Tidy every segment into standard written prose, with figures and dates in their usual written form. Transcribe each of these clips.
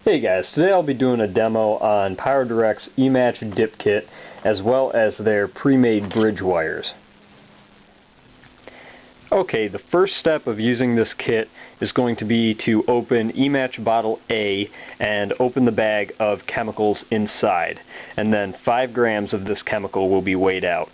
Hey guys, today I'll be doing a demo on PyroDirect's eMatch dip kit as well as their pre-made bridge wires. Okay, the first step of using this kit is going to be to open eMatch bottle A and open the bag of chemicals inside, and then 5 grams of this chemical will be weighed out.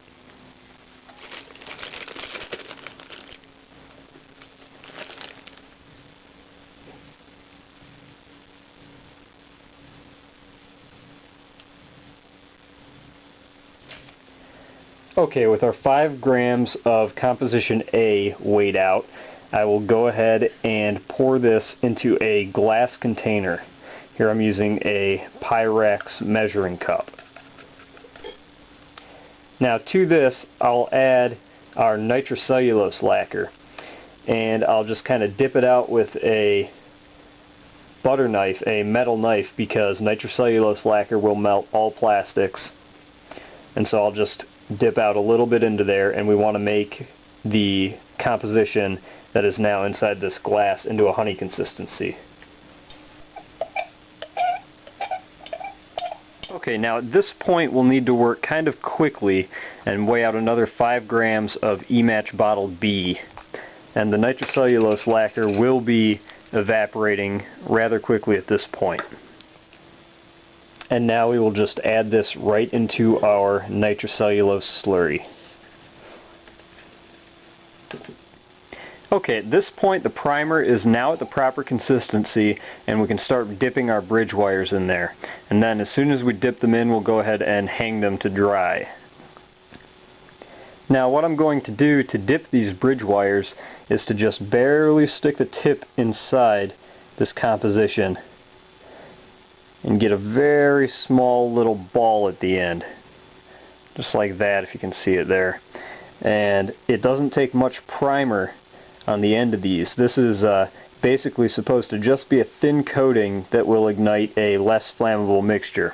Okay, with our 5 grams of composition A weighed out, I will go ahead and pour this into a glass container. Here I'm using a Pyrex measuring cup. Now to this I'll add our nitrocellulose lacquer, and I'll just kind of dip it out with a butter knife, a metal knife, because nitrocellulose lacquer will melt all plastics. And so I'll just dip out a little bit into there, and we want to make the composition that is now inside this glass into a honey consistency. Okay, now at this point we'll need to work kind of quickly and weigh out another 5 grams of eMatch bottle B, and the nitrocellulose lacquer will be evaporating rather quickly at this point. And now we will just add this right into our nitrocellulose slurry. Okay, at this point the primer is now at the proper consistency, and we can start dipping our bridge wires in there. And then as soon as we dip them in, we'll go ahead and hang them to dry. Now what I'm going to do to dip these bridge wires is to just barely stick the tip inside this composition and get a very small little ball at the end, just like that, if you can see it there. And it doesn't take much primer on the end of these. This is basically supposed to just be a thin coating that will ignite a less flammable mixture.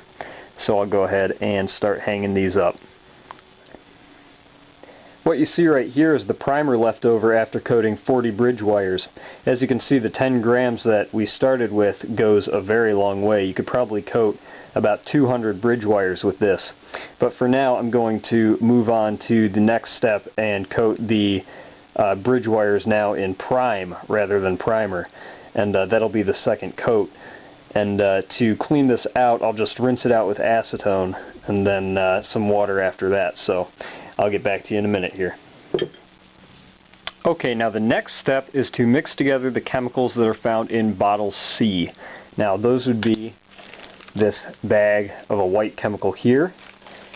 So I'll go ahead and start hanging these up. What you see right here is the primer left over after coating 40 bridge wires. As you can see, the 10 grams that we started with goes a very long way. You could probably coat about 200 bridge wires with this. But for now I'm going to move on to the next step and coat the bridge wires now in prime rather than primer. And that'll be the second coat. And to clean this out, I'll just rinse it out with acetone and then some water after that. So I'll get back to you in a minute here. Okay, now the next step is to mix together the chemicals that are found in bottle C. Now those would be this bag of a white chemical here,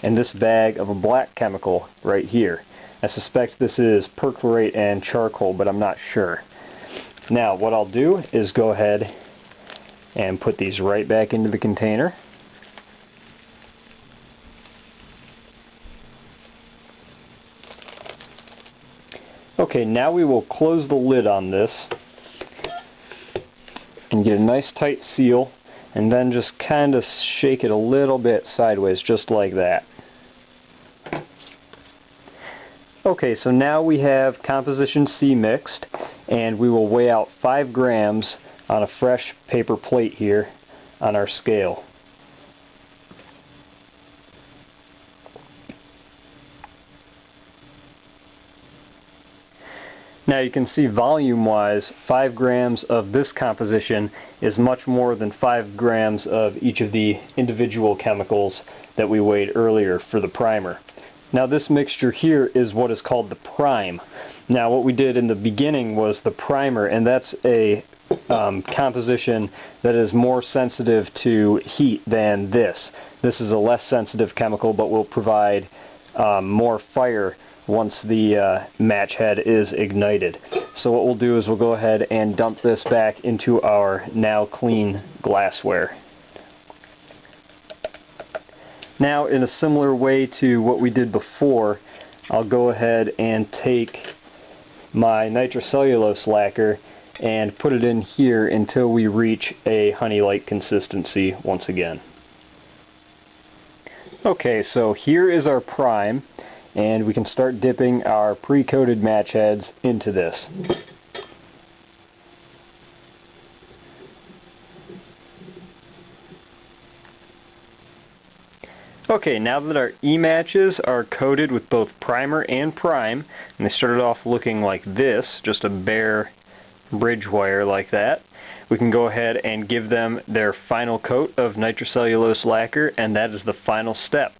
and this bag of a black chemical right here. I suspect this is perchlorate and charcoal, but I'm not sure. Now what I'll do is go ahead and put these right back into the container. Okay, now we will close the lid on this and get a nice tight seal, and then just kind of shake it a little bit sideways, just like that. Okay, so now we have composition C mixed, and we will weigh out 5 grams on a fresh paper plate here on our scale. Now you can see volume-wise, 5 grams of this composition is much more than 5 grams of each of the individual chemicals that we weighed earlier for the primer. Now this mixture here is what is called the prime. Now what we did in the beginning was the primer, and that's a composition that is more sensitive to heat than this. This is a less sensitive chemical, but will provide more fire once the match head is ignited. So what we'll do is we'll go ahead and dump this back into our now clean glassware. Now, in a similar way to what we did before, I'll go ahead and take my nitrocellulose lacquer and put it in here until we reach a honey-like consistency once again. Okay, so here is our prime, and we can start dipping our pre-coated match heads into this. Okay, now that our eMatches are coated with both primer and prime, and they started off looking like this, just a bare bridge wire like that, we can go ahead and give them their final coat of nitrocellulose lacquer, and that is the final step.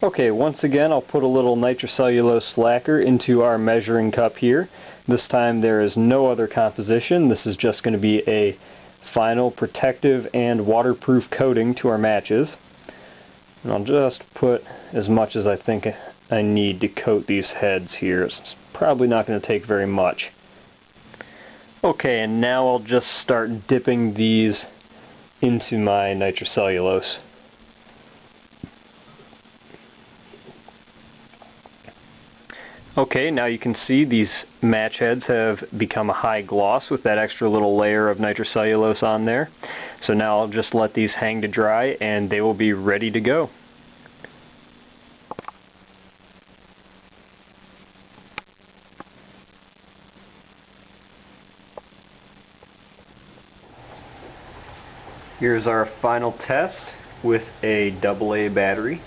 Okay, once again I'll put a little nitrocellulose lacquer into our measuring cup here. This time there is no other composition. This is just going to be a final protective and waterproof coating to our matches. And I'll just put as much as I think I need to coat these heads here. It's probably not going to take very much. Okay, and now I'll just start dipping these into my nitrocellulose. Okay, now you can see these match heads have become a high gloss with that extra little layer of nitrocellulose on there. So now I'll just let these hang to dry and they will be ready to go. Here's our final test with a AA battery.